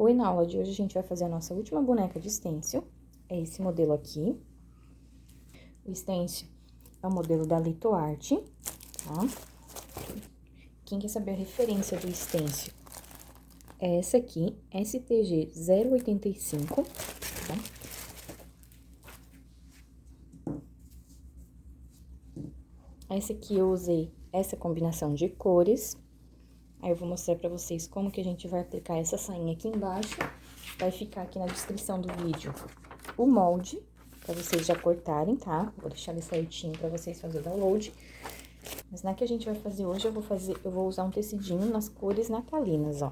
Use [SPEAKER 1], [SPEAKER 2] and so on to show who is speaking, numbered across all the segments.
[SPEAKER 1] Oi, na aula de hoje a gente vai fazer a nossa última boneca de stencil. É esse modelo aqui. O stencil é o modelo da Litoarte, tá? Quem quer saber a referência do stencil? É essa aqui, STG 085, tá? Essa aqui eu usei essa combinação de cores. Aí eu vou mostrar pra vocês como que a gente vai aplicar essa sainha aqui embaixo. Vai ficar aqui na descrição do vídeo o molde, pra vocês já cortarem, tá? Vou deixar ele certinho pra vocês fazerem o download. Mas na que a gente vai fazer hoje, eu vou usar um tecidinho nas cores natalinas, ó.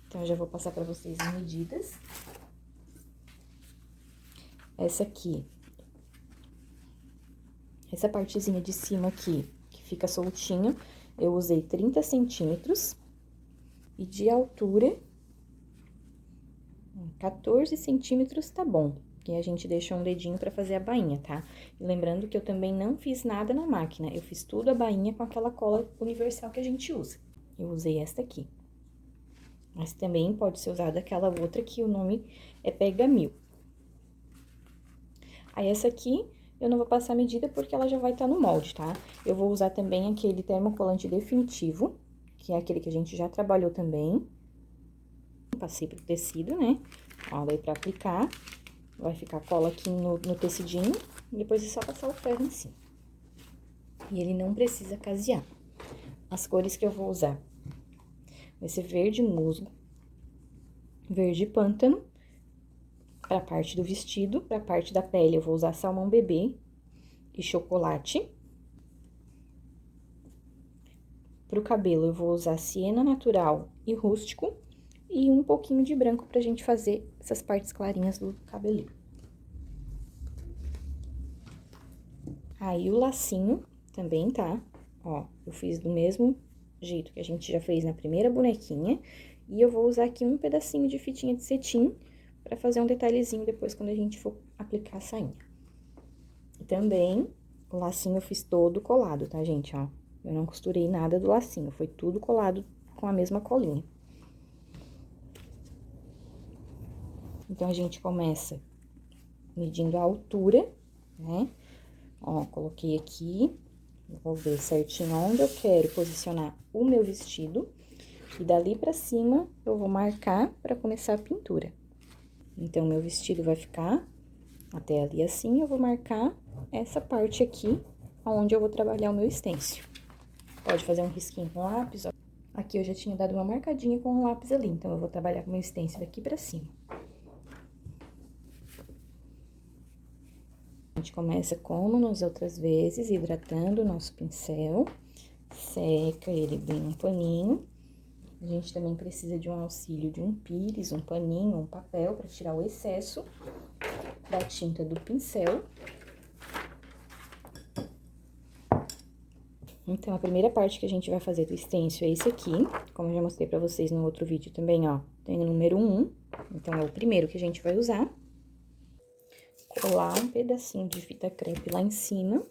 [SPEAKER 1] Então, eu já vou passar pra vocês as medidas. Essa aqui, essa partezinha de cima aqui, que fica soltinho, eu usei 30 centímetros. E de altura, 14 centímetros tá bom. E a gente deixa um dedinho pra fazer a bainha, tá? E lembrando que eu também não fiz nada na máquina, eu fiz tudo a bainha com aquela cola universal que a gente usa. Eu usei esta aqui. Mas também pode ser usada aquela outra que o nome é Pega Mil. Aí, essa aqui, eu não vou passar medida porque ela já vai estar no molde, tá? Eu vou usar também aquele termocolante definitivo, que é aquele que a gente já trabalhou também. Passei pro tecido, né? Ó, daí pra aplicar, vai ficar cola aqui no tecidinho, e depois é só passar o ferro em cima. E ele não precisa casear. As cores que eu vou usar vai ser verde musgo, verde pântano, pra parte do vestido, pra parte da pele eu vou usar salmão bebê e chocolate. Pro cabelo eu vou usar siena natural e rústico e um pouquinho de branco pra gente fazer essas partes clarinhas do cabelinho. Aí, o lacinho também, tá? Ó, eu fiz do mesmo jeito que a gente já fez na primeira bonequinha. E eu vou usar aqui um pedacinho de fitinha de cetim pra fazer um detalhezinho depois quando a gente for aplicar a sainha. E também, o lacinho eu fiz todo colado, tá, gente? Ó, eu não costurei nada do lacinho, foi tudo colado com a mesma colinha. Então, a gente começa medindo a altura, né? Ó, coloquei aqui, vou ver certinho onde eu quero posicionar o meu vestido. E dali pra cima, eu vou marcar pra começar a pintura. Então, meu vestido vai ficar até ali assim, eu vou marcar essa parte aqui, onde eu vou trabalhar o meu stencil. Pode fazer um risquinho com lápis, ó. Aqui eu já tinha dado uma marcadinha com o lápis ali, então eu vou trabalhar com o meu stencil daqui pra cima. A gente começa como nas outras vezes, hidratando o nosso pincel, seca ele bem um paninho. A gente também precisa de um auxílio de um pires, um paninho, um papel para tirar o excesso da tinta do pincel. Então, a primeira parte que a gente vai fazer do stencil é esse aqui, como eu já mostrei pra vocês no outro vídeo também, ó. Tem o número 1, então é o primeiro que a gente vai usar. Colar um pedacinho de fita crepe lá em cima,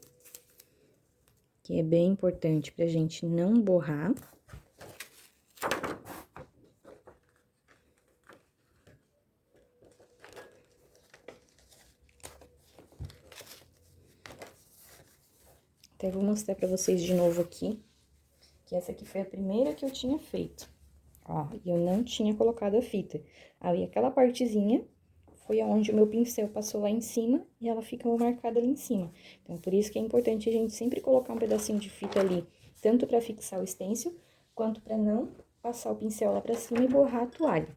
[SPEAKER 1] que é bem importante pra gente não borrar. Até vou mostrar pra vocês de novo aqui, que essa aqui foi a primeira que eu tinha feito. Ó, e eu não tinha colocado a fita. Ali, aquela partezinha foi aonde o meu pincel passou lá em cima e ela fica marcada ali em cima. Então, por isso que é importante a gente sempre colocar um pedacinho de fita ali, tanto pra fixar o stencil, quanto pra não passar o pincel lá pra cima e borrar a toalha.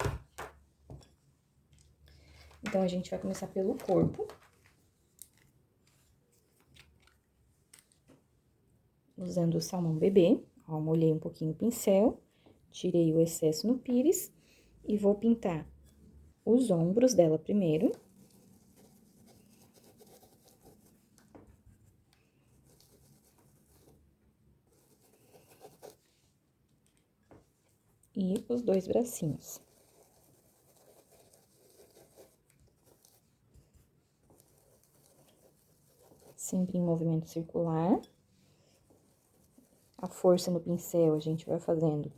[SPEAKER 1] Então, a gente vai começar pelo corpo. Usando o salmão bebê, ó, molhei um pouquinho o pincel, tirei o excesso no pires e vou pintar os ombros dela primeiro. E os dois bracinhos. Sempre em movimento circular. A força no pincel a gente vai fazendo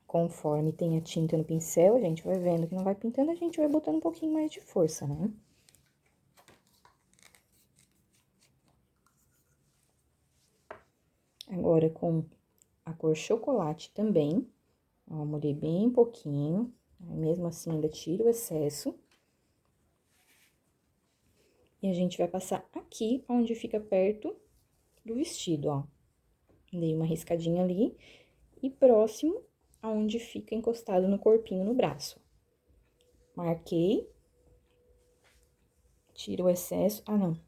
[SPEAKER 1] Conforme tem a tinta no pincel, a gente vai vendo que não vai pintando, a gente vai botando um pouquinho mais de força, né? Agora, com a cor chocolate também, ó, molhei bem pouquinho, mesmo assim ainda tiro o excesso. E a gente vai passar aqui, onde fica perto do vestido, ó. Dei uma riscadinha ali e próximo aonde fica encostado no corpinho no braço. Marquei, tiro o excesso. Ah, não.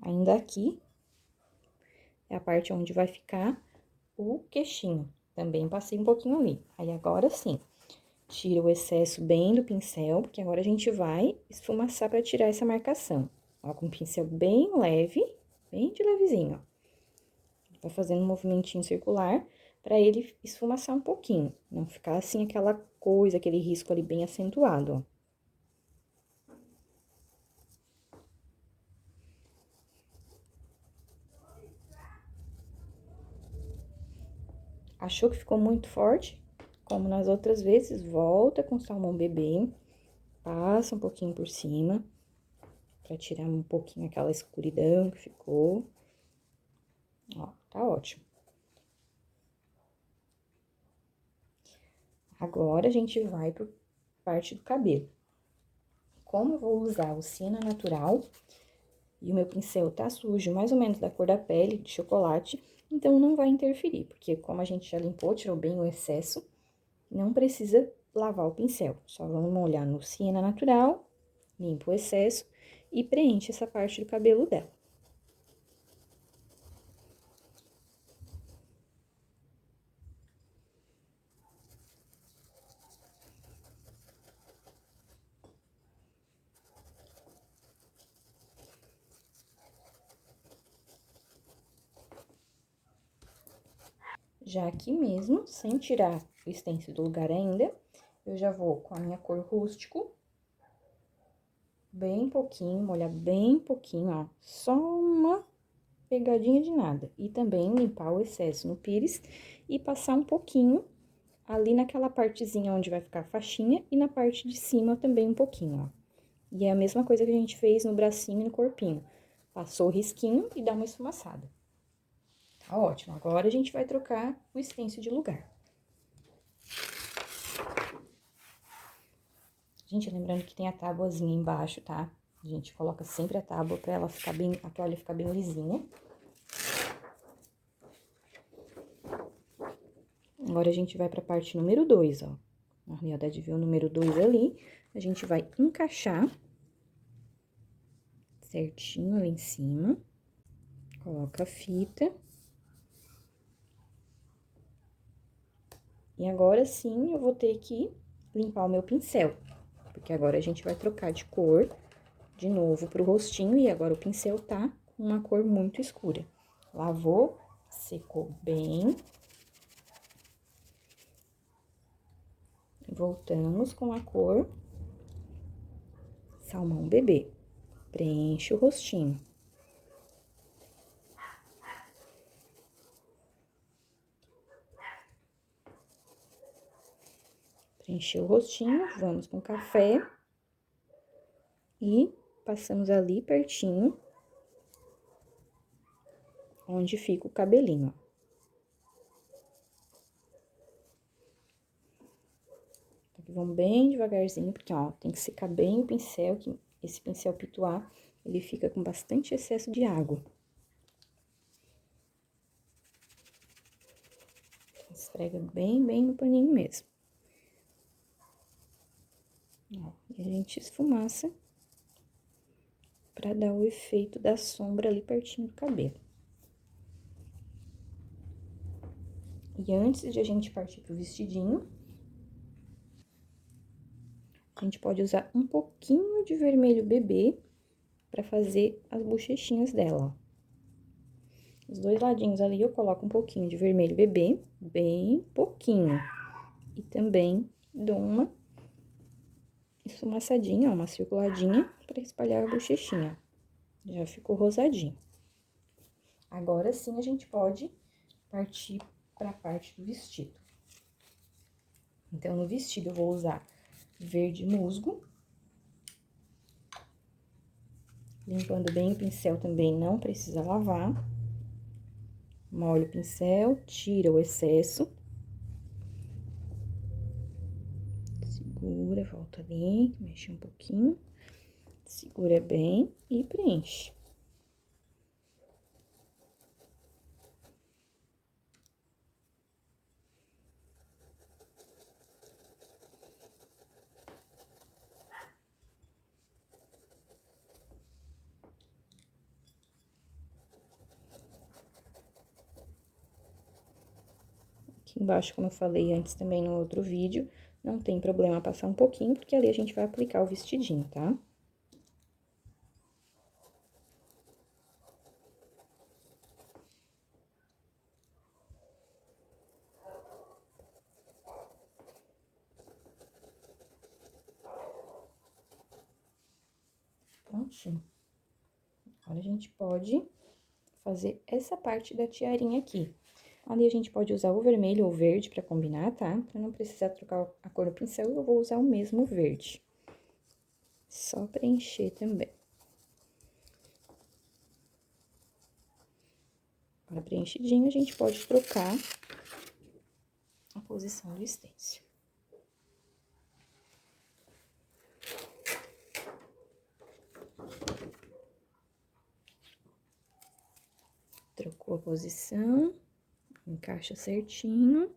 [SPEAKER 1] Ainda aqui é a parte onde vai ficar o queixinho. Também passei um pouquinho ali. Aí, agora sim, tiro o excesso bem do pincel, porque agora a gente vai esfumaçar pra tirar essa marcação. Ó, com o pincel bem leve, bem de levezinho, ó. Vai fazendo um movimentinho circular pra ele esfumaçar um pouquinho. Não ficar assim aquela coisa, aquele risco ali bem acentuado, ó. Achou que ficou muito forte? Como nas outras vezes, volta com salmão bebê, passa um pouquinho por cima, pra tirar um pouquinho aquela escuridão que ficou. Ó, tá ótimo. Agora, a gente vai pra parte do cabelo. Como eu vou usar o siena natural e o meu pincel tá sujo, mais ou menos da cor da pele, de chocolate, então não vai interferir, porque como a gente já limpou, tirou bem o excesso, não precisa lavar o pincel. Só vamos molhar no siena natural, limpa o excesso e preenche essa parte do cabelo dela. Já aqui mesmo, sem tirar o stencil do lugar ainda, eu já vou com a minha cor rústico, bem pouquinho, molhar bem pouquinho, ó, só uma pegadinha de nada. E também limpar o excesso no pires e passar um pouquinho ali naquela partezinha onde vai ficar a faixinha e na parte de cima também um pouquinho, ó. E é a mesma coisa que a gente fez no bracinho e no corpinho. Passou o risquinho e dá uma esfumaçada. Tá ótimo. Agora, a gente vai trocar o stencil de lugar. Gente, lembrando que tem a tábuazinha embaixo, tá? A gente coloca sempre a tábua pra ela ficar bem, a toalha ficar bem lisinha. Agora, a gente vai pra parte número 2, ó. Na realidade, viu o número 2 ali. A gente vai encaixar certinho ali em cima. Coloca a fita. E agora sim, eu vou ter que limpar o meu pincel. Porque agora a gente vai trocar de cor de novo pro rostinho. E agora o pincel tá com uma cor muito escura. Lavou, secou bem. Voltamos com a cor salmão bebê. Preenche o rostinho. Preencheu o rostinho, vamos com café. E passamos ali pertinho, onde fica o cabelinho, ó. Aqui vamos bem devagarzinho, porque, ó, tem que secar bem o pincel, que esse pincel pituá, ele fica com bastante excesso de água. Esfrega bem, bem no paninho mesmo. Ó, e a gente esfumaça pra dar o efeito da sombra ali pertinho do cabelo. E antes de a gente partir pro vestidinho, a gente pode usar um pouquinho de vermelho bebê pra fazer as bochechinhas dela, ó. Os dois ladinhos ali eu coloco um pouquinho de vermelho bebê, bem pouquinho. E também dou uma esfumaçadinha, ó, uma circuladinha pra espalhar a bochechinha. Já ficou rosadinho. Agora sim a gente pode partir pra parte do vestido. Então, no vestido, eu vou usar verde musgo. Limpando bem o pincel também, não precisa lavar. Molha o pincel, tira o excesso. Segura, volta ali, mexe um pouquinho. Segura bem e preenche. Aqui embaixo, como eu falei antes também no outro vídeo, não tem problema passar um pouquinho, porque ali a gente vai aplicar o vestidinho, tá? Prontinho. Agora, a gente pode fazer essa parte da tiarinha aqui. Ali, a gente pode usar o vermelho ou o verde pra combinar, tá? Pra não precisar trocar a cor do pincel, eu vou usar o mesmo verde. Só preencher também. Agora, preenchidinho, a gente pode trocar a posição do stencil. Trocou a posição, encaixa certinho.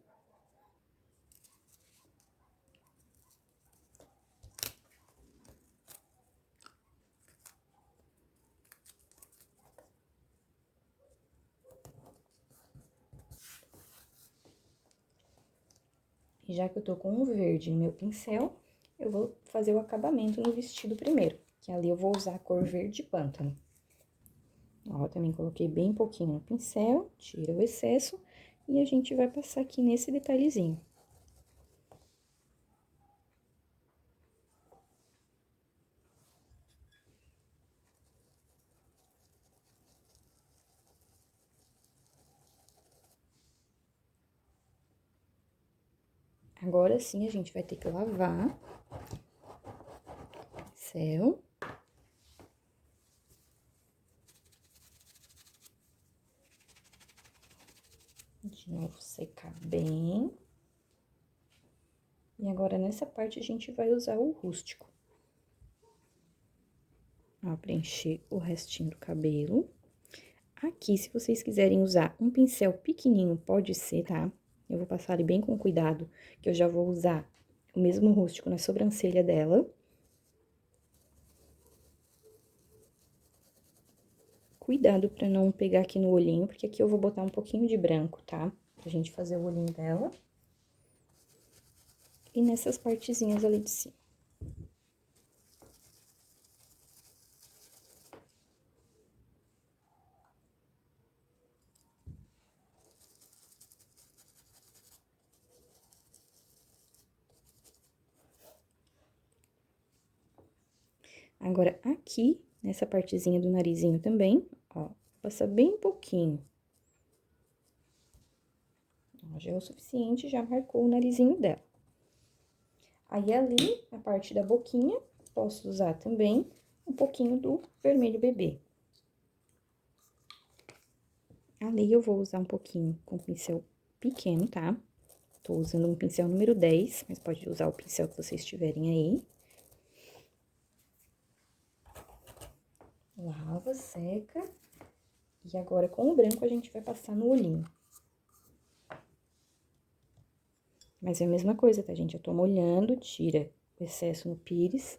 [SPEAKER 1] E já que eu tô com o verde no meu pincel, eu vou fazer o acabamento no vestido primeiro, que ali eu vou usar a cor verde pântano. Ó, também coloquei bem pouquinho no pincel, tira o excesso, e a gente vai passar aqui nesse detalhezinho. Agora sim, a gente vai ter que lavar o pincel. De novo, secar bem. E agora, nessa parte, a gente vai usar o rústico. Ó, preencher o restinho do cabelo. Aqui, se vocês quiserem usar um pincel pequenininho, pode ser, tá? Eu vou passar ele bem com cuidado, que eu já vou usar o mesmo rústico na sobrancelha dela. Cuidado pra não pegar aqui no olhinho, porque aqui eu vou botar um pouquinho de branco, tá? Pra gente fazer o olhinho dela. E nessas partezinhas ali de cima. Agora, aqui, nessa partezinha do narizinho também, ó, passa bem pouquinho. Ó, já é o suficiente, já marcou o narizinho dela. Aí, ali, na parte da boquinha, posso usar também um pouquinho do vermelho bebê. Ali, eu vou usar um pouquinho com pincel pequeno, tá? Tô usando um pincel número 10, mas pode usar o pincel que vocês tiverem aí. Lava, seca. E agora, com o branco, a gente vai passar no olhinho. Mas é a mesma coisa, tá, gente? Eu tô molhando, tira o excesso no pires.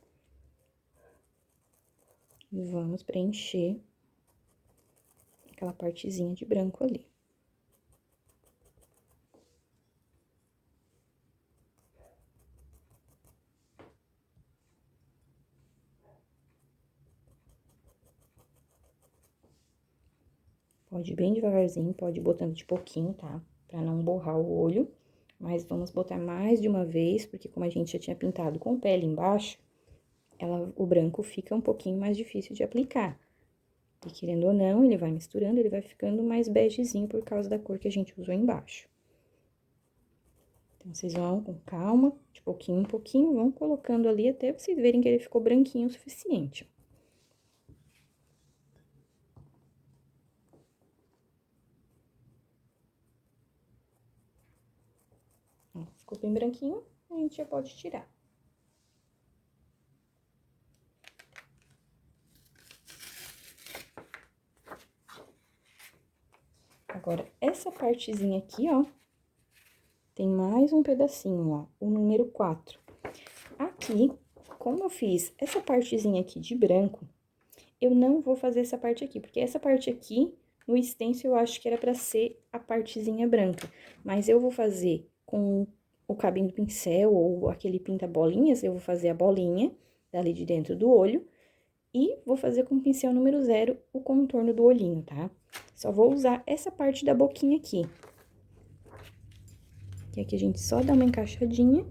[SPEAKER 1] E vamos preencher aquela partezinha de branco ali. Pode ir bem devagarzinho, pode ir botando de pouquinho, tá? Pra não borrar o olho. Mas vamos botar mais de uma vez, porque como a gente já tinha pintado com pele embaixo, o branco fica um pouquinho mais difícil de aplicar. E querendo ou não, ele vai misturando, ele vai ficando mais begezinho por causa da cor que a gente usou embaixo. Então, vocês vão com calma, de pouquinho em pouquinho, vão colocando ali até vocês verem que ele ficou branquinho o suficiente. Ó, ficou bem branquinho, a gente já pode tirar. Agora, essa partezinha aqui, ó, tem mais um pedacinho, ó, o número 4. Aqui, como eu fiz essa partezinha aqui de branco, eu não vou fazer essa parte aqui, porque essa parte aqui, no extenso, eu acho que era pra ser a partezinha branca. Mas eu vou fazer com o cabinho do pincel ou aquele pinta-bolinhas, eu vou fazer a bolinha dali de dentro do olho e vou fazer com o pincel número 0 o contorno do olhinho, tá? Só vou usar essa parte da boquinha aqui. Que aqui a gente só dá uma encaixadinha,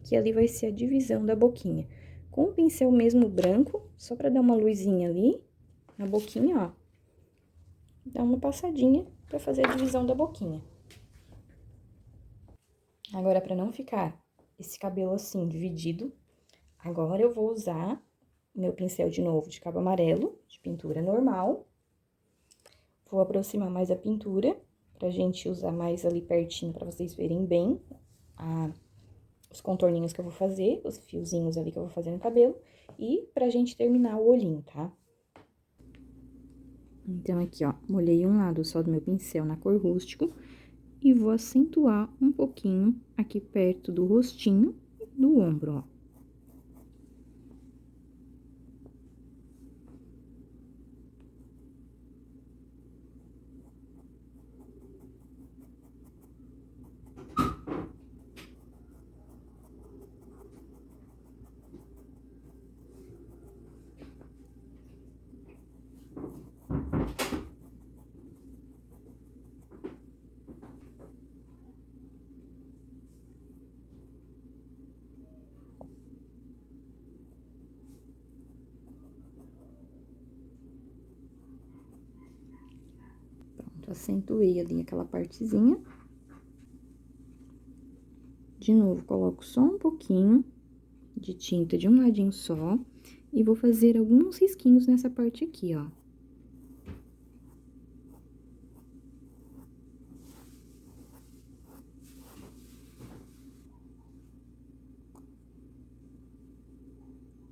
[SPEAKER 1] que ali vai ser a divisão da boquinha. Com o pincel mesmo branco, só pra dar uma luzinha ali, na boquinha, ó. Dá uma passadinha pra fazer a divisão da boquinha. Agora, pra não ficar esse cabelo assim, dividido, agora eu vou usar meu pincel de novo de cabo amarelo, de pintura normal. Vou aproximar mais a pintura, pra gente usar mais ali pertinho, pra vocês verem bem os contorninhos que eu vou fazer, os fiozinhos ali que eu vou fazer no cabelo, e pra gente terminar o olhinho, tá? Então, aqui, ó, molhei um lado só do meu pincel na cor rústico e vou acentuar um pouquinho aqui perto do rostinho e do ombro, ó. Pronto, acentuei ali aquela partezinha. De novo, coloco só um pouquinho de tinta de um ladinho só e vou fazer alguns risquinhos nessa parte aqui, ó.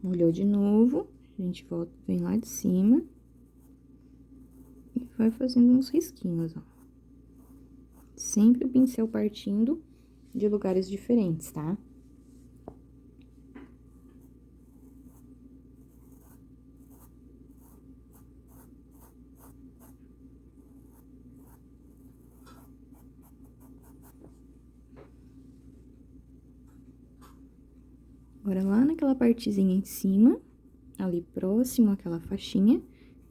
[SPEAKER 1] Molhou de novo, a gente volta, vem lá de cima e vai fazendo uns risquinhos, ó. Sempre o pincel partindo de lugares diferentes, tá? Agora, lá naquela partezinha em cima, ali próximo àquela faixinha,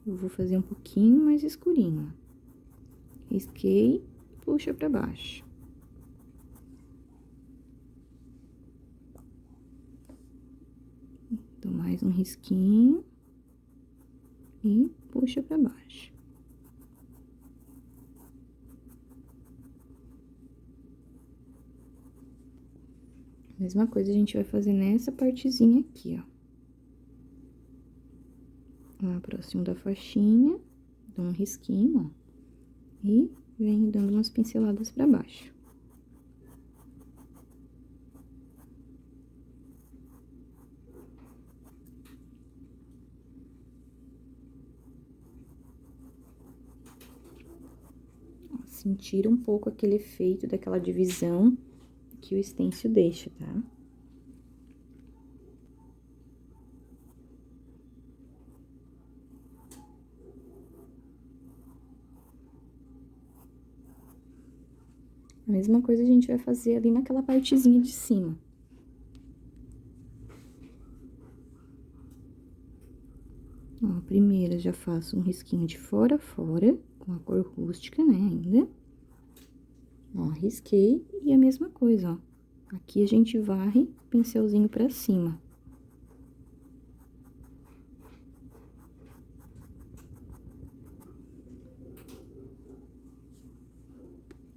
[SPEAKER 1] eu vou fazer um pouquinho mais escurinho, ó. Risquei, puxa pra baixo. Dou mais um risquinho e puxa pra baixo. Mesma coisa a gente vai fazer nessa partezinha aqui, ó. Lá próximo da faixinha, dou um risquinho, ó. E venho dando umas pinceladas pra baixo. Ó, sentir um pouco aquele efeito daquela divisão que o stencil deixa, tá? A mesma coisa a gente vai fazer ali naquela partezinha de cima. Ó, primeiro, já faço um risquinho de fora a fora, com a cor rústica, né, ainda. Ó, risquei, e a mesma coisa, ó. Aqui a gente varre o pincelzinho pra cima.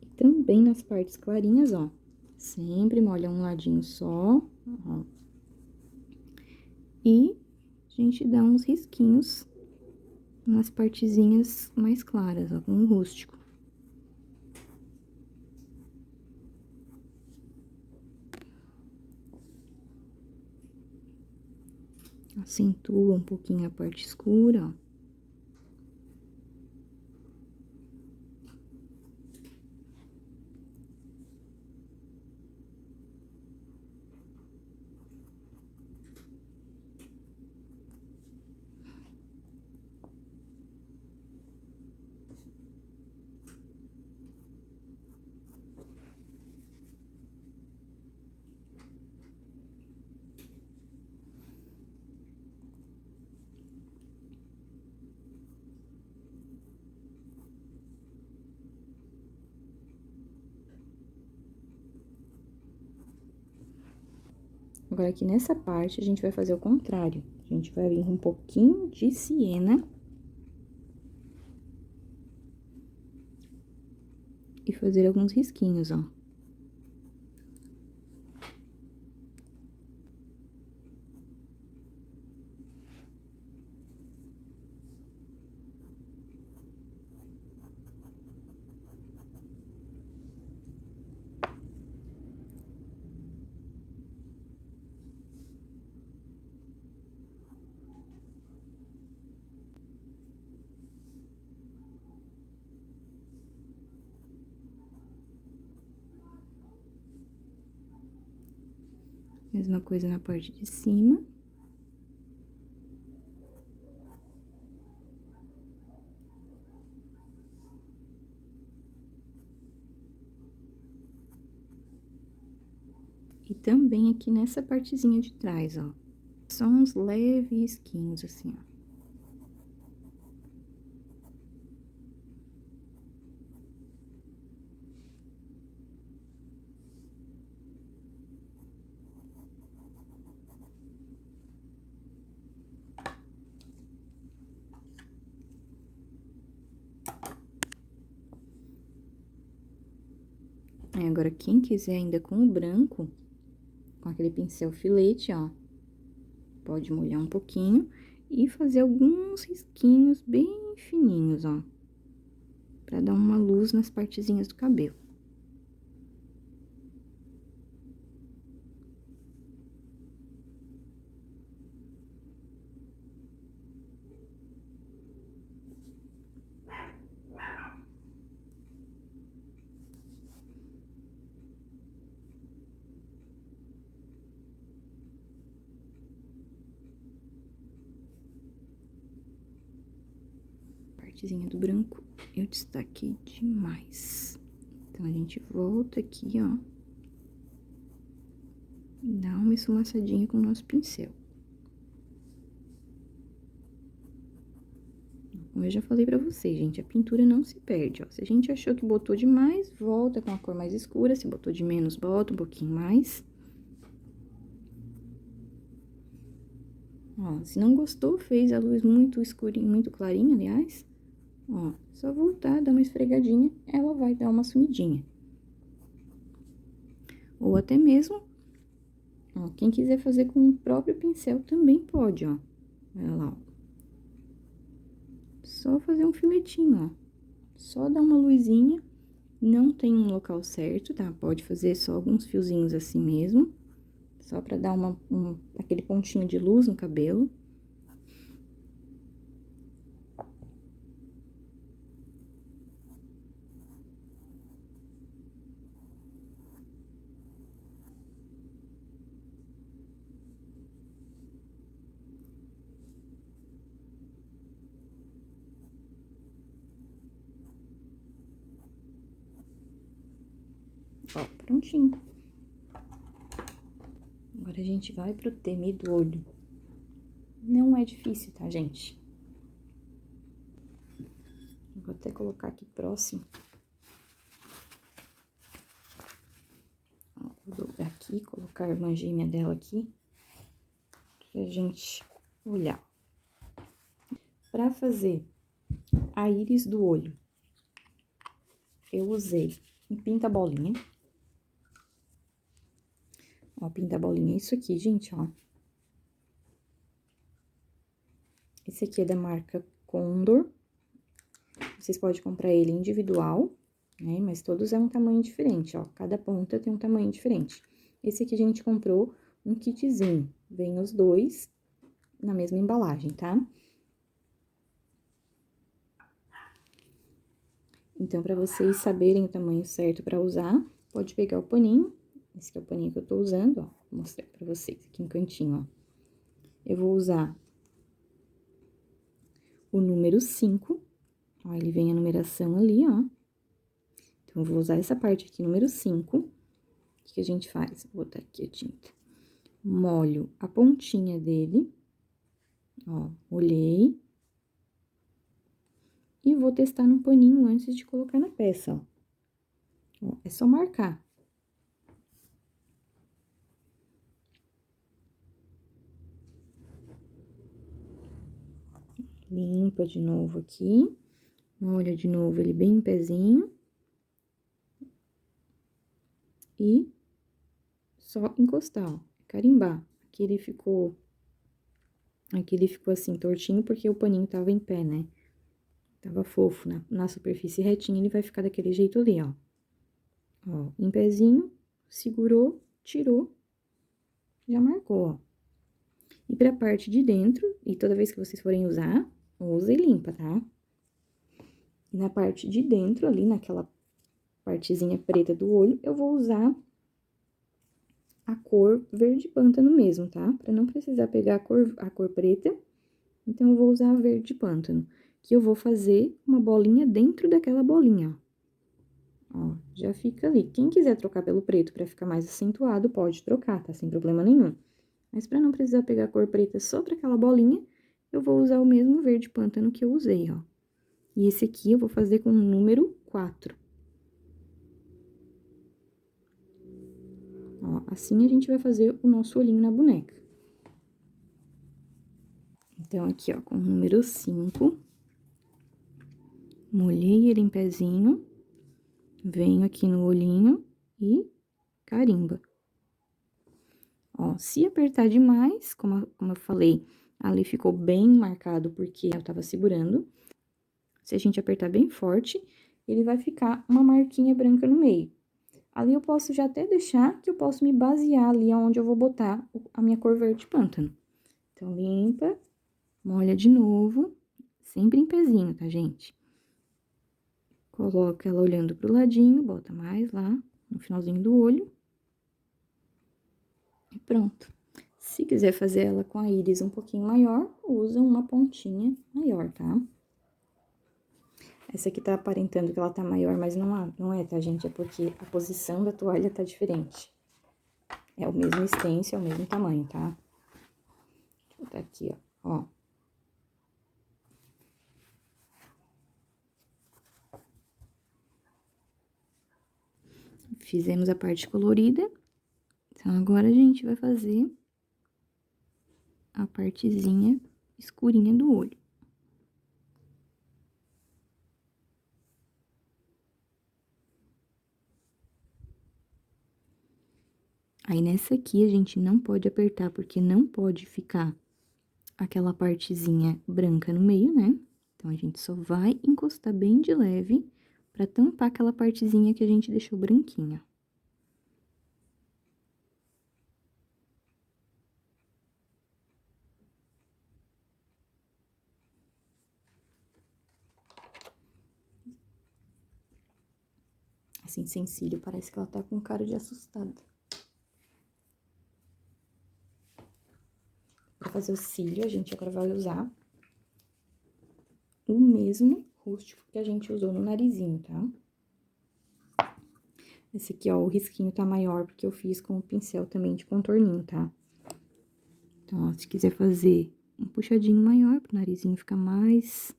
[SPEAKER 1] E também nas partes clarinhas, ó, Sempre molha um ladinho só, ó. E a gente dá uns risquinhos nas partezinhas mais claras, ó, com um rústico. Acentua um pouquinho a parte escura, ó. Agora, aqui nessa parte, a gente vai fazer o contrário. A gente vai vir um pouquinho de siena. E fazer alguns risquinhos, ó. Mesma coisa na parte de cima. E também aqui nessa partezinha de trás, ó. Só uns leves risquinhos, assim, ó. Agora, quem quiser ainda com o branco, com aquele pincel filete, ó, pode molhar um pouquinho e fazer alguns risquinhos bem fininhos, ó, pra dar uma luz nas partezinhas do cabelo. Partezinha do branco, eu destaquei demais. Então, a gente volta aqui, ó. E dá uma esfumaçadinha com o nosso pincel. Como eu já falei pra vocês, gente, a pintura não se perde, ó. Se a gente achou que botou demais, volta com a cor mais escura. Se botou de menos, bota um pouquinho mais. Ó, se não gostou, fez a luz muito escurinha, muito clarinha, aliás, ó, só voltar, dar uma esfregadinha, ela vai dar uma sumidinha. Ou até mesmo, ó, quem quiser fazer com o próprio pincel também pode, ó. Olha lá, ó. Só fazer um filetinho, ó. Só dar uma luzinha, não tem um local certo, tá? Pode fazer só alguns fiozinhos assim mesmo, só pra dar aquele pontinho de luz no cabelo. Ó, prontinho. Agora, a gente vai pro temido olho. Não é difícil, tá, gente? Vou até colocar aqui próximo. Ó, vou dobrar aqui, colocar a irmã gêmea dela aqui, pra gente olhar. Pra fazer a íris do olho, eu usei um pinta-bolinha. Ó, pinta a bolinha. Isso aqui, gente, ó. Esse aqui é da marca Condor. Vocês podem comprar ele individual, né? Mas todos é um tamanho diferente, ó. Cada ponta tem um tamanho diferente. Esse aqui a gente comprou um kitzinho. Vem os dois na mesma embalagem, tá? Então, pra vocês saberem o tamanho certo pra usar, pode pegar o paninho. Esse aqui é o paninho que eu tô usando, ó. Vou mostrar pra vocês aqui no cantinho, ó. Eu vou usar o número 5. Ó, ele vem a numeração ali, ó. Então, eu vou usar essa parte aqui, número 5. O que a gente faz? Vou botar aqui a tinta. Molho a pontinha dele. Ó, molhei. E vou testar num paninho antes de colocar na peça, ó. Ó, é só marcar. Limpa de novo aqui. Molha de novo ele bem em pezinho. E só encostar, ó. Carimbar. Aqui ele ficou assim, tortinho, porque o paninho tava em pé, né? Tava fofo. Na superfície retinha, ele vai ficar daquele jeito ali, ó. Ó, em pezinho, segurou, tirou, já marcou, ó. E pra parte de dentro, e toda vez que vocês forem usar, usa e limpa, tá? E na parte de dentro, ali, naquela partezinha preta do olho, eu vou usar a cor verde pântano mesmo, tá? Pra não precisar pegar a cor preta, então, eu vou usar a verde pântano. Que eu vou fazer uma bolinha dentro daquela bolinha, ó. Ó, já fica ali. Quem quiser trocar pelo preto pra ficar mais acentuado, pode trocar, tá? Sem problema nenhum. Mas pra não precisar pegar a cor preta só pra aquela bolinha, eu vou usar o mesmo verde pântano que eu usei, ó. E esse aqui eu vou fazer com o número 4. Ó, assim a gente vai fazer o nosso olhinho na boneca. Então, aqui, ó, com o número 5, molhei ele em pezinho, venho aqui no olhinho e carimba. Ó, se apertar demais, como eu falei, ali ficou bem marcado porque eu tava segurando. Se a gente apertar bem forte, ele vai ficar uma marquinha branca no meio. Ali eu posso já até deixar que eu posso me basear ali onde eu vou botar a minha cor verde pântano. Então, limpa, molha de novo, sempre em pezinho, tá, gente? Coloca ela olhando pro ladinho, bota mais lá no finalzinho do olho. E pronto. Se quiser fazer ela com a íris um pouquinho maior, usa uma pontinha maior, tá? Essa aqui tá aparentando que ela tá maior, mas não é, tá, gente? É porque a posição da toalha tá diferente. É o mesmo stencil, é o mesmo tamanho, tá? Deixa eu botar aqui, ó. Fizemos a parte colorida. Então, agora a gente vai fazer a partezinha escurinha do olho. Aí, nessa aqui, a gente não pode apertar, porque não pode ficar aquela partezinha branca no meio, né? Então, a gente só vai encostar bem de leve pra tampar aquela partezinha que a gente deixou branquinha. Assim, sem cílio, parece que ela tá com cara de assustada. Pra fazer o cílio, a gente agora vai usar o mesmo rústico que a gente usou no narizinho, tá? Esse aqui, ó, o risquinho tá maior, porque eu fiz com o pincel também de contorninho, tá? Então, ó, se quiser fazer um puxadinho maior, pro narizinho ficar mais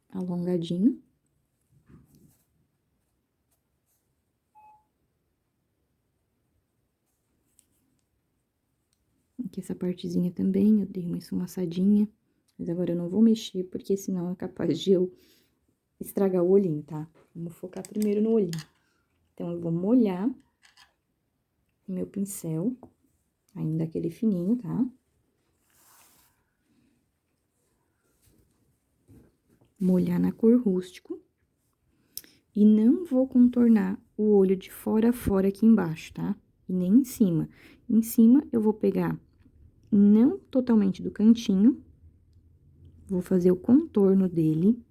[SPEAKER 1] alongadinho. Aqui essa partezinha também, eu dei uma esfumaçadinha, mas agora eu não vou mexer, porque senão é capaz de eu estragar o olhinho, tá? Vamos focar primeiro no olhinho. Então, eu vou molhar meu pincel, ainda aquele fininho, tá? Molhar na cor rústico. E não vou contornar o olho de fora a fora aqui embaixo, tá? E nem em cima. Em cima, eu vou pegar não totalmente do cantinho, vou fazer o contorno dele.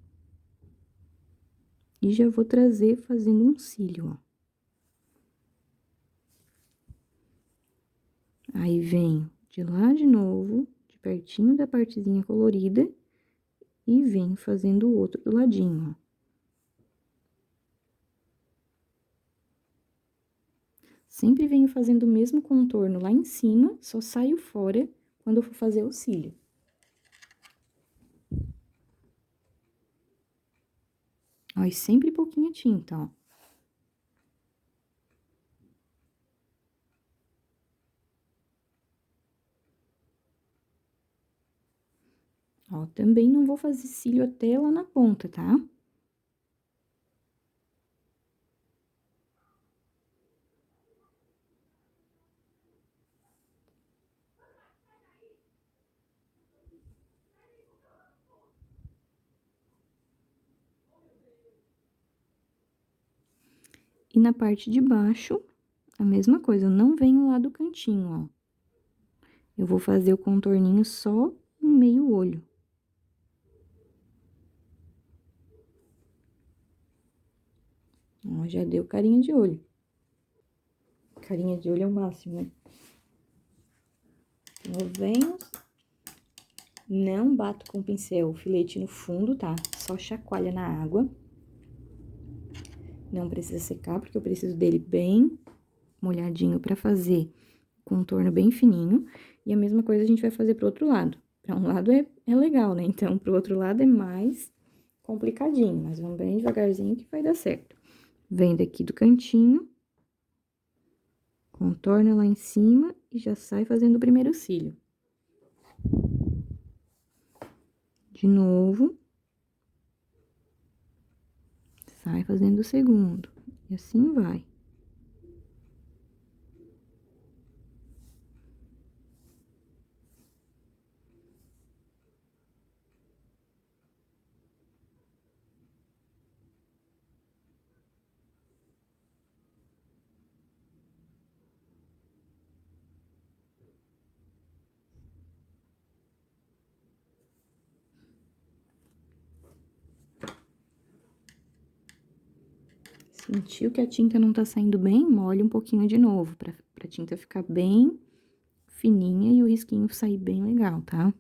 [SPEAKER 1] E já vou trazer fazendo um cílio, ó. Aí, venho de lá de novo, de pertinho da partezinha colorida, e venho fazendo o outro do ladinho, ó. Sempre venho fazendo o mesmo contorno lá em cima, só saio fora quando eu for fazer o cílio. Ó, e sempre pouquinha tinta, ó. Ó, também não vou fazer cílio até lá na ponta, tá? E na parte de baixo, a mesma coisa, eu não venho lá do cantinho, ó. Eu vou fazer o contorninho só em meio olho. Ó, já deu carinha de olho. Carinha de olho é o máximo, né? Então, eu venho, não bato com o pincel o filete no fundo, tá? Só chacoalha na água. Não precisa secar, porque eu preciso dele bem molhadinho pra fazer contorno bem fininho. E a mesma coisa a gente vai fazer pro outro lado. Pra um lado é legal, né? Então, pro outro lado é mais complicadinho, mas vamos bem devagarzinho que vai dar certo. Vem daqui do cantinho, contorna lá em cima e já sai fazendo o primeiro cílio. De novo. Sai fazendo o segundo. E assim vai. Sentiu que a tinta não tá saindo bem? Molhe um pouquinho de novo, pra tinta ficar bem fininha e o risquinho sair bem legal, tá?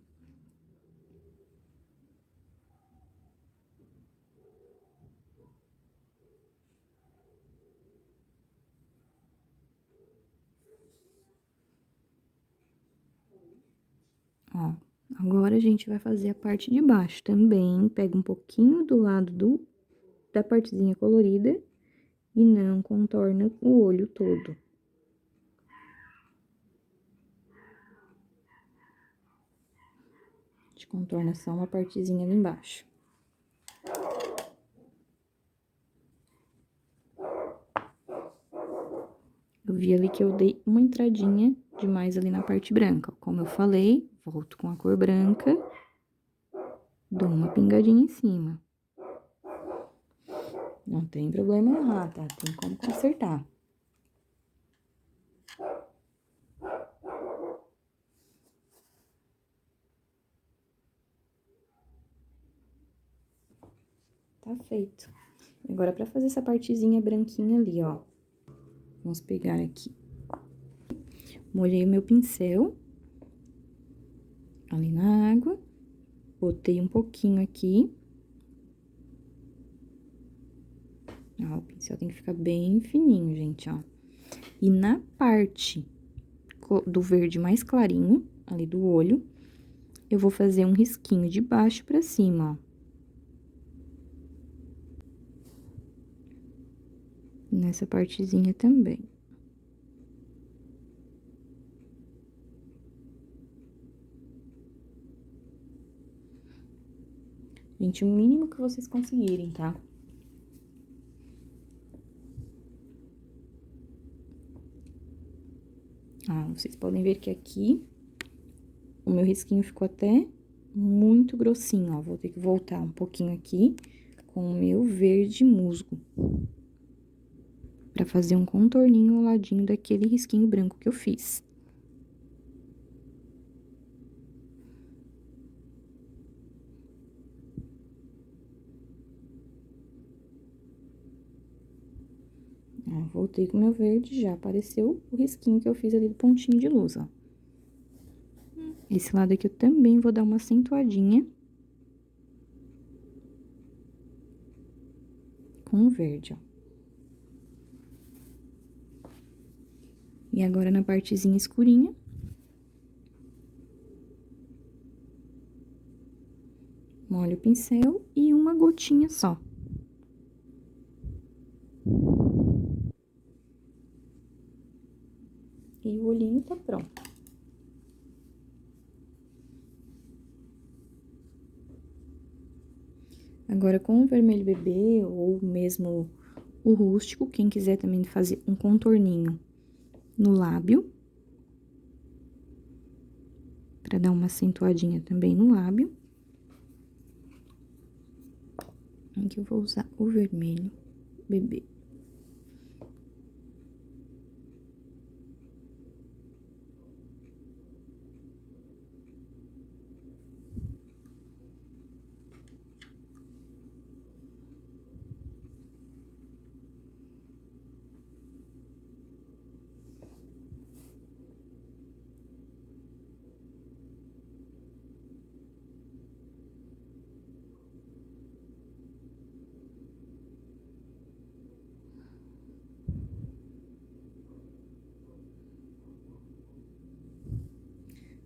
[SPEAKER 1] Ó, agora a gente vai fazer a parte de baixo também. Pega um pouquinho do lado da partezinha colorida e não contorna o olho todo. A gente contorna só uma partezinha ali embaixo. Eu vi ali que eu dei uma entradinha demais ali na parte branca. Como eu falei, volto com a cor branca, dou uma pingadinha em cima. Não tem problema errar, tá? Tem como consertar. Tá feito. Agora, pra fazer essa partezinha branquinha ali, ó. Vamos pegar aqui. Molhei o meu pincel ali na água. Botei um pouquinho aqui. Ó, o pincel tem que ficar bem fininho, gente, ó. E na parte do verde mais clarinho, ali do olho, eu vou fazer um risquinho de baixo pra cima, ó. Nessa partezinha também. Gente, o mínimo que vocês conseguirem, tá? Ó, vocês podem ver que aqui o meu risquinho ficou até muito grossinho, ó. Vou ter que voltar um pouquinho aqui com o meu verde musgo. Pra fazer um contorninho ao ladinho daquele risquinho branco que eu fiz. Ó, voltei com o meu verde, já apareceu o risquinho que eu fiz ali do pontinho de luz, ó. Esse lado aqui eu também vou dar uma acentuadinha com o verde, ó. E agora, na partezinha escurinha, molho o pincel e uma gotinha só. E o olhinho tá pronto. Agora, com o vermelho bebê ou mesmo o rústico, quem quiser também fazer um contorninho no lábio, pra dar uma acentuadinha também no lábio. Aqui eu vou usar o vermelho bebê.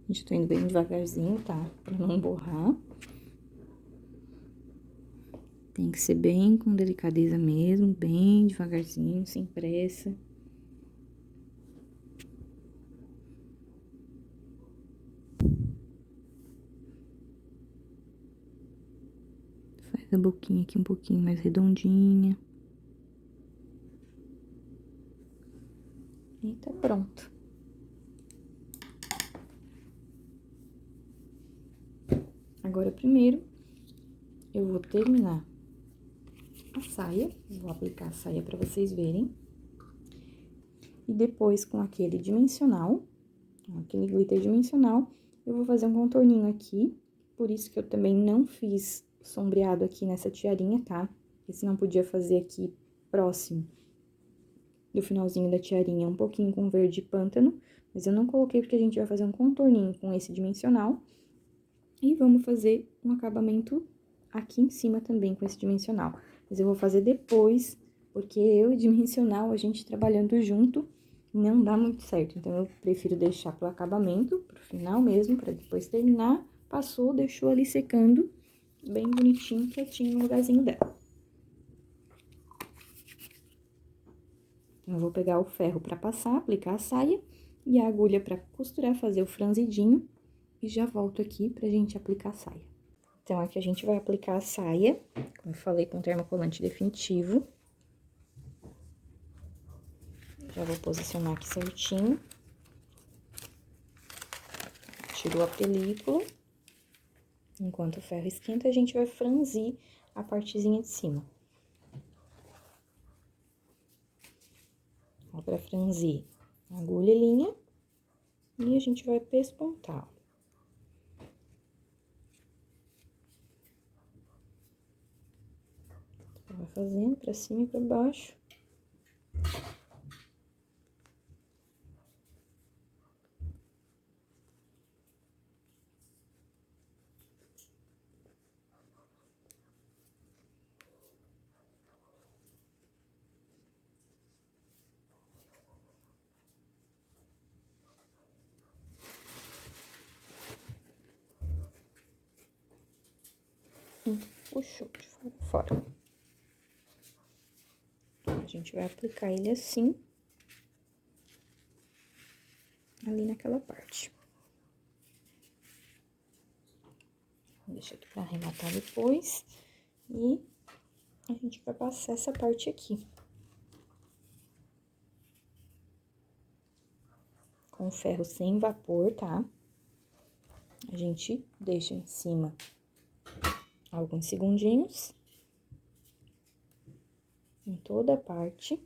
[SPEAKER 1] Gente, tô indo bem devagarzinho, tá? Pra não borrar. Tem que ser bem com delicadeza mesmo, bem devagarzinho, sem pressa. Faz a boquinha aqui um pouquinho mais redondinha. E tá pronto. Agora, primeiro, eu vou terminar a saia. Vou aplicar a saia pra vocês verem. E depois, com aquele dimensional, aquele glitter dimensional, eu vou fazer um contorninho aqui. Por isso que eu também não fiz sombreado aqui nessa tiarinha, tá? Porque senão podia fazer aqui próximo do finalzinho da tiarinha, um pouquinho com verde pântano. Mas eu não coloquei porque a gente vai fazer um contorninho com esse dimensional. E vamos fazer um acabamento aqui em cima também com esse dimensional. Mas eu vou fazer depois, porque eu e dimensional, a gente trabalhando junto, não dá muito certo. Então, eu prefiro deixar pro acabamento, pro final mesmo, pra depois terminar. Passou, deixou ali secando, bem bonitinho, quietinho no lugarzinho dela. Eu vou pegar o ferro pra passar, aplicar a saia, e a agulha pra costurar, fazer o franzidinho. E já volto aqui pra gente aplicar a saia. Então, aqui a gente vai aplicar a saia, como eu falei, com termocolante definitivo. Já vou posicionar aqui certinho. Tirou a película. Enquanto o ferro esquenta, a gente vai franzir a partezinha de cima. Ó, pra franzir a agulha e linha. E a gente vai pespontar, ó. Vai fazendo pra cima e pra baixo. Puxou de fora. A gente vai aplicar ele assim, ali naquela parte. Deixa aqui pra arrematar depois. E a gente vai passar essa parte aqui. com ferro sem vapor, tá? A gente deixa em cima alguns segundinhos. Em toda a parte.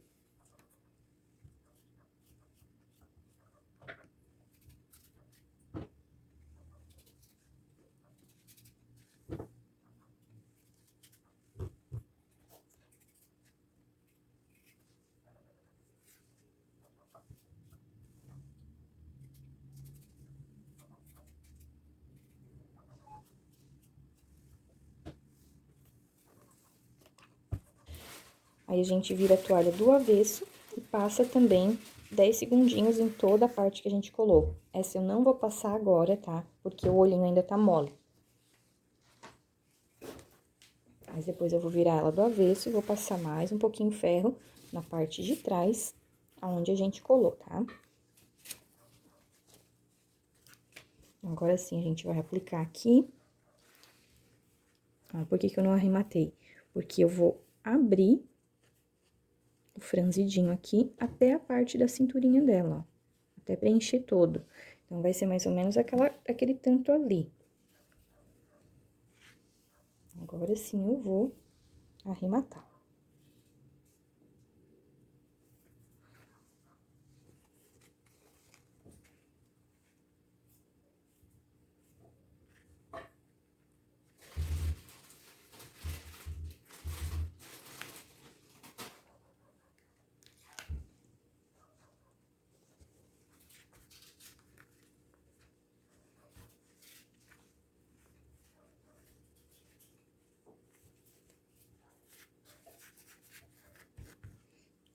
[SPEAKER 1] Aí, a gente vira a toalha do avesso e passa também 10 segundinhos em toda a parte que a gente colou. Essa eu não vou passar agora, tá? Porque o olhinho ainda tá mole. Mas depois eu vou virar ela do avesso e vou passar mais um pouquinho ferro na parte de trás, aonde a gente colou, tá? Agora sim, a gente vai aplicar aqui. Ó, por que que eu não arrematei? Porque eu vou abrir o franzidinho aqui até a parte da cinturinha dela, ó. Até preencher todo. Então, vai ser mais ou menos aquele tanto ali. Agora sim, eu vou arrematar.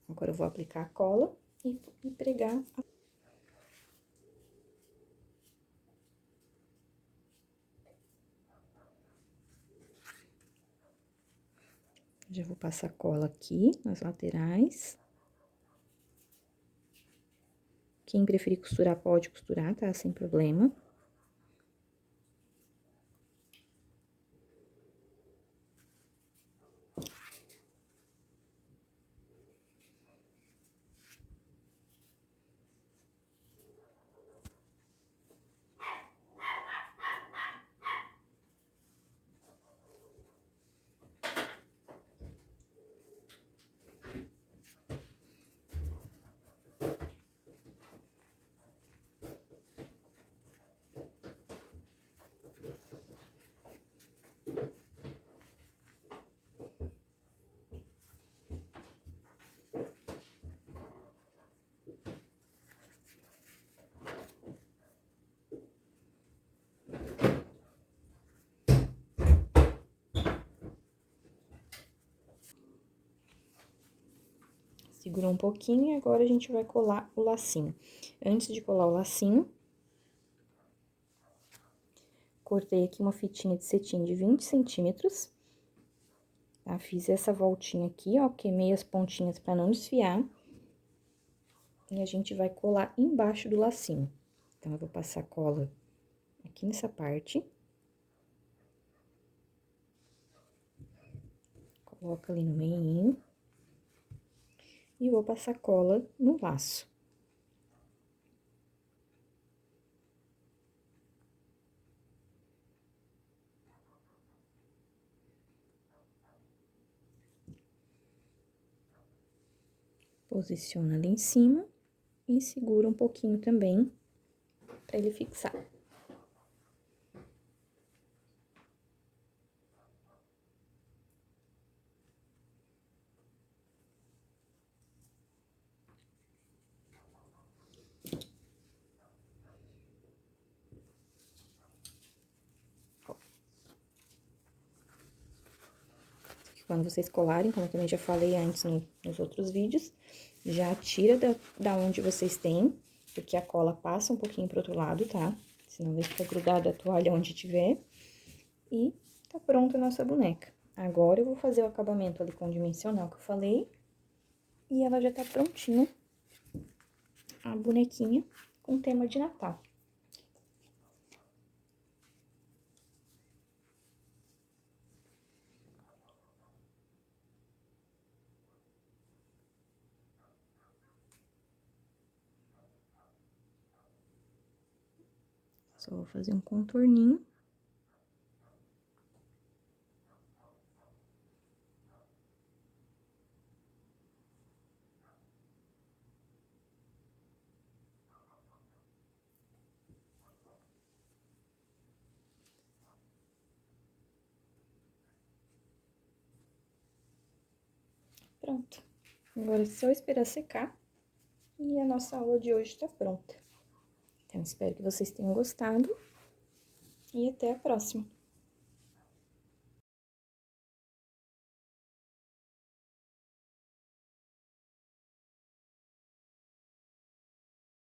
[SPEAKER 1] Agora, eu vou aplicar a cola e pregar a... Já vou passar cola aqui nas laterais. Quem preferir costurar, pode costurar, tá? Sem problema. Segurou um pouquinho e agora a gente vai colar o lacinho. Antes de colar o lacinho, cortei aqui uma fitinha de cetim de 20 centímetros. Tá? Fiz essa voltinha aqui, ó, queimei as pontinhas pra não desfiar. E a gente vai colar embaixo do lacinho. Então, eu vou passar cola aqui nessa parte. Coloca ali no meio. E vou passar cola no laço. Posiciona ali em cima e segura um pouquinho também pra ele fixar. Quando vocês colarem, como eu também já falei antes nos outros vídeos, já tira da onde vocês têm, porque a cola passa um pouquinho pro outro lado, tá? Senão vai ficar grudada a toalha onde tiver. E tá pronta a nossa boneca. Agora, eu vou fazer o acabamento ali com o dimensional que eu falei. E ela já tá prontinha, a bonequinha com tema de Natal. Só vou fazer um contorninho. Pronto. Agora é só esperar secar e a nossa aula de hoje tá pronta. Então, espero que vocês tenham gostado e até a próxima.